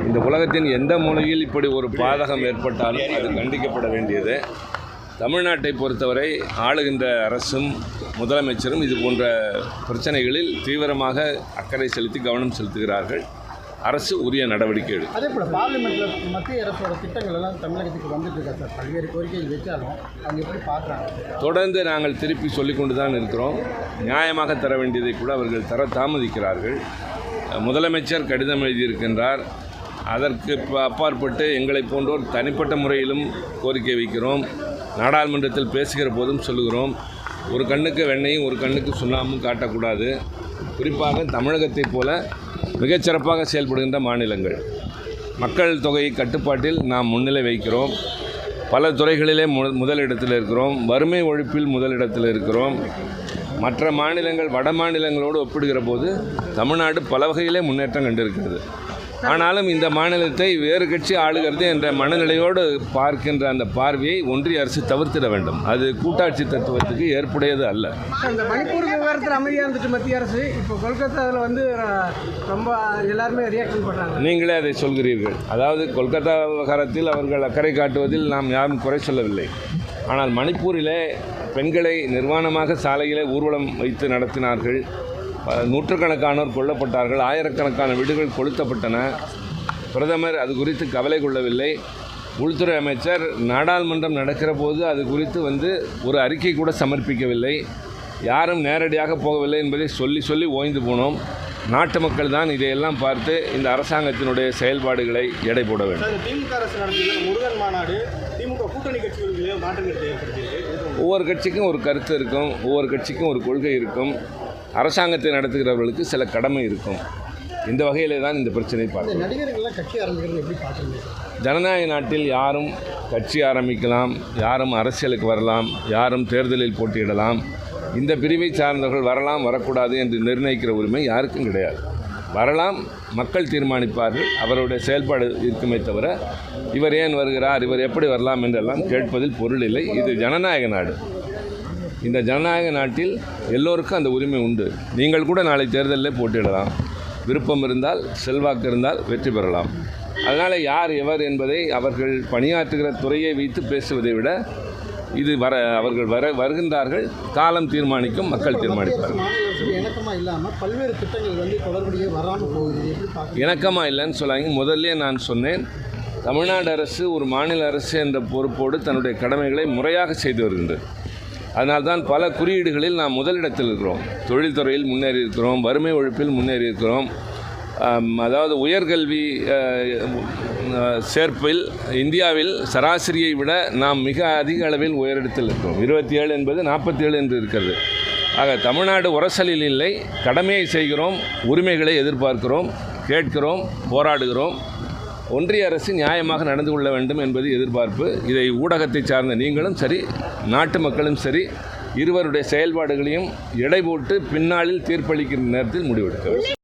இந்த உலகத்தின் எந்த மூலையில் இப்படி ஒரு பாதகம் ஏற்பட்டாலும் அது கண்டிக்கப்பட வேண்டியது. தமிழ்நாட்டை பொறுத்தவரை ஆளுகின்ற அரசும் முதலமைச்சரும் இது போன்ற பிரச்சனைகளில் தீவிரமாக அக்கறை செலுத்தி கவனம் செலுத்துகிறார்கள். அரசு உரிய நடவடிக்கை எடுக்கும். அதே போல் பார்லிமெண்ட்டில் மத்திய அரசோட திட்டங்கள் எல்லாம் தமிழகத்துக்கு வந்துட்டு இருக்கா சார்? பல்வேறு கோரிக்கைகள் வச்சாலும் அவங்க எப்படி பார்க்குறாங்க? தொடர்ந்து நாங்கள் திருப்பி சொல்லிக் கொண்டு தான் இருக்கிறோம். நியாயமாக தர வேண்டியதை கூட அவர்கள் தர தாமதிக்கிறார்கள். முதலமைச்சர் கடிதம் எழுதியிருக்கின்றார். அதற்கு அப்பாற்பட்டு எங்களை போன்றோர் தனிப்பட்ட முறையிலும் கோரிக்கை வைக்கிறோம். நாடாளுமன்றத்தில் பேசுகிற போதும் சொல்லுகிறோம், ஒரு கண்ணுக்கு வெண்ணையும் ஒரு கண்ணுக்கு சுண்ணாமும் காட்டக்கூடாது. குறிப்பாக தமிழகத்தைப் போல மிகச்சிறப்பாக செயல்படுகின்ற மாநிலங்கள், மக்கள் தொகை கட்டுப்பாட்டில் நாம் முன்னிலை வைக்கிறோம். பல துறைகளிலே முதலிடத்தில் இருக்கிறோம். வறுமை ஒழிப்பில் முதலிடத்தில் இருக்கிறோம். மற்ற மாநிலங்கள் வட மாநிலங்களோடு ஒப்பிடுகிற போது தமிழ்நாடு பல வகையிலே முன்னேற்றம் கண்டிருக்கிறது. ஆனாலும் இந்த மாநிலத்தை வேறு கட்சி ஆளுகிறது என்ற மனநிலையோடு பார்க்கின்ற அந்த பார்வையை ஒன்றிய அரசு தவிர்த்திட வேண்டும். அது கூட்டாட்சி தத்துவத்துக்கு ஏற்புடையது அல்ல. இந்த மணிப்பூர் விவகாரத்தில் அமைதியாக இருந்துட்டு மத்திய அரசு இப்போ கொல்கத்தாவில் வந்து ரொம்ப எல்லாருமே ரியாக்ஷன் பண்ணுறாங்க. நீங்களே அதை சொல்கிறீர்கள். அதாவது கொல்கத்தா விவகாரத்தில் அவர்கள் அக்கறை காட்டுவதில் நாம் யாரும் குறை சொல்லவில்லை. ஆனால் மணிப்பூரிலே பெண்களை நிர்வாணமாக சாலையிலே ஊர்வலம் வைத்து நடத்தினார்கள். நூற்றுக்கணக்கானோர் கொல்லப்பட்டார்கள். ஆயிரக்கணக்கான வீடுகள் கொளுத்தப்பட்டன. பிரதமர் அது குறித்து கவலை கொள்ளவில்லை. உள்துறை அமைச்சர் நாடாளுமன்றம் நடக்கிற போது அது குறித்து ஒரு அறிக்கை கூட சமர்ப்பிக்கவில்லை. யாரும் நேரடியாக போகவில்லை என்பதை சொல்லி ஓய்ந்து போனோம். நாட்டு மக்கள் தான் இதையெல்லாம் பார்த்து இந்த அரசாங்கத்தினுடைய செயல்பாடுகளை எடை போட வேண்டும். திமுக அரசு நடத்திய முருகன் மாநாடு திமுக கூட்டணி கட்சிகளுக்கு மாற்றங்களை ஏற்படுத்தியிருக்கு. ஒவ்வொரு கட்சிக்கும் ஒரு கருத்து இருக்கும். ஒவ்வொரு கட்சிக்கும் ஒரு கொள்கை இருக்கும். அரசாங்கத்தை நடத்துகிறவர்களுக்கு சில கடமை இருக்கும். இந்த வகையிலே தான் இந்த பிரச்சனை பார்க்கணும். நடிகர்கள்லாம் கட்சி ஆரம்பிக்கிறது எப்படி பார்க்குறீங்க? ஜனநாயக நாட்டில் யாரும் கட்சி ஆரம்பிக்கலாம், யாரும் அரசியலுக்கு வரலாம், யாரும் தேர்தலில் போட்டியிடலாம். இந்த பிரிவை சார்ந்தவர்கள் வரலாம் வரக்கூடாது என்று நிர்ணயிக்கிற உரிமை யாருக்கும் கிடையாது. வரலாம், மக்கள் தீர்மானிப்பார்கள். அவருடைய செயல்பாடு இருக்குமே தவிர இவர் ஏன் வருகிறார், இவர் எப்படி வரலாம் என்றெல்லாம் கேட்பதில் பொருள் இல்லை. இது ஜனநாயக நாடு. இந்த ஜனநாயக நாட்டில் எல்லோருக்கும் அந்த உரிமை உண்டு. நீங்கள் கூட நாளை தேர்தலில் போட்டியிடலாம். விருப்பம் இருந்தால், செல்வாக்கு இருந்தால் வெற்றி பெறலாம். அதனால் யார் எவர் என்பதை அவர்கள் பணியாற்றுகிற துறையை வைத்து பேசுவதை விட இது அவர்கள் வருகின்றார்கள், காலம் தீர்மானிக்கும், மக்கள் தீர்மானிப்பார்கள். இணக்கமாக இல்லைன்னு சொல்லாங்க. முதல்ல நான் சொன்னேன், தமிழ்நாடு அரசு ஒரு மாநில அரசு என்ற பொறுப்போடு தன்னுடைய கடமைகளை முறையாக செய்து வருகின்றது. அதனால்தான் பல குறியீடுகளில் நாம் முதலிடத்தில் இருக்கிறோம். தொழில்துறையில் முன்னேறி இருக்கிறோம், வறுமை ஒழிப்பில் முன்னேறி இருக்கிறோம். அதாவது உயர்கல்வி சேர்ப்பில் இந்தியாவில் சராசரியை விட நாம் மிக அதிக அளவில் உயரிடத்தில் இருக்கிறோம். 27 என்பது 47 என்று இருக்கிறது. ஆக தமிழ்நாடு உரசலில் இல்லை, கடமையை செய்கிறோம், உரிமைகளை எதிர்பார்க்கிறோம், கேட்கிறோம், போராடுகிறோம். ஒன்றிய அரசு நியாயமாக நடந்து கொள்ள வேண்டும் என்பது எதிர்பார்ப்பு. இதை ஊடகத்தை சார்ந்த நீங்களும் சரி, நாட்டு மக்களும் சரி, இருவருடைய செயல்பாடுகளையும் எடை போட்டு பின்னாளில் தீர்ப்பளிக்கிற நேரத்தில் முடிவெடுக்க வேண்டும்.